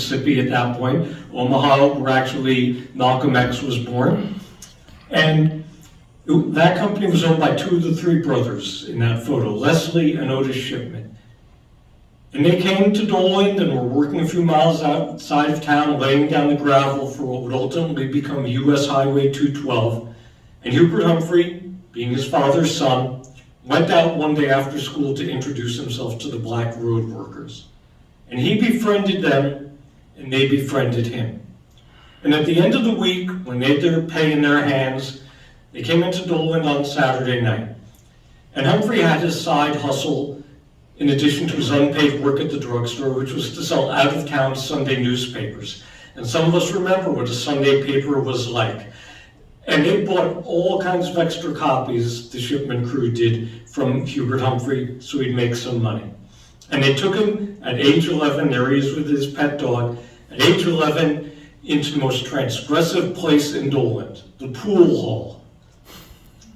Mississippi at that point. Omaha, where actually Malcolm X was born. And that company was owned by two of the three brothers in that photo, Leslie and Otis Shipman. And they came to Doland and were working a few miles outside of town, laying down the gravel for what would ultimately become US Highway 212. And Hubert Humphrey, being his father's son, went out one day after school to introduce himself to the black road workers. And he befriended them, and they befriended him. And at the end of the week, when they had their pay in their hands, they came into Doland on Saturday night. And Humphrey had his side hustle in addition to his unpaid work at the drugstore, which was to sell out-of-town Sunday newspapers. And some of us remember what a Sunday paper was like. And they bought all kinds of extra copies, the Shipman crew did, from Hubert Humphrey, so he'd make some money. And they took him at age 11, there he is with his pet dog, at age 11 into the most transgressive place in Doland, the pool hall,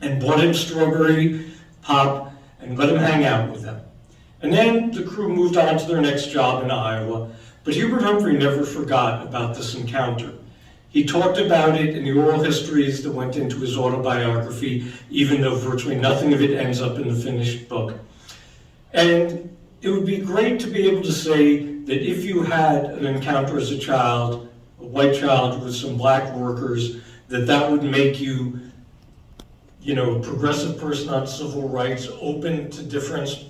and bought him strawberry pop and let him hang out with them. And then the crew moved on to their next job in Iowa, but Hubert Humphrey never forgot about this encounter. He talked about it in the oral histories that went into his autobiography, even though virtually nothing of it ends up in the finished book. And it would be great to be able to say that if you had an encounter as a child, a white child with some black workers, that would make you, a progressive person on civil rights, open to difference.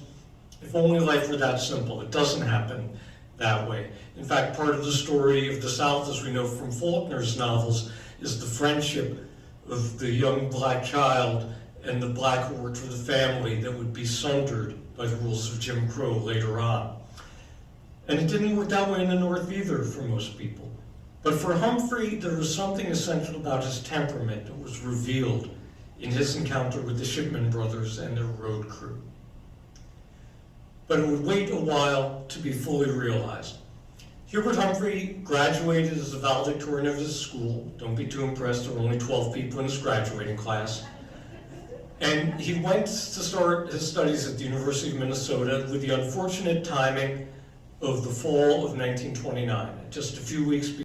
If only life were that simple. It doesn't happen that way. In fact, part of the story of the South, as we know from Faulkner's novels, is the friendship of the young black child and the black who worked for the family that would be sundered by the rules of Jim Crow later on. And it didn't work that way in the North either for most people. But for Humphrey, there was something essential about his temperament that was revealed in his encounter with the Shipman brothers and their road crew. But it would wait a while to be fully realized. Hubert Humphrey graduated as a valedictorian of his school. Don't be too impressed, there were only 12 people in his graduating class. And he went to start his studies at the University of Minnesota with the unfortunate timing of the fall of 1929, just a few weeks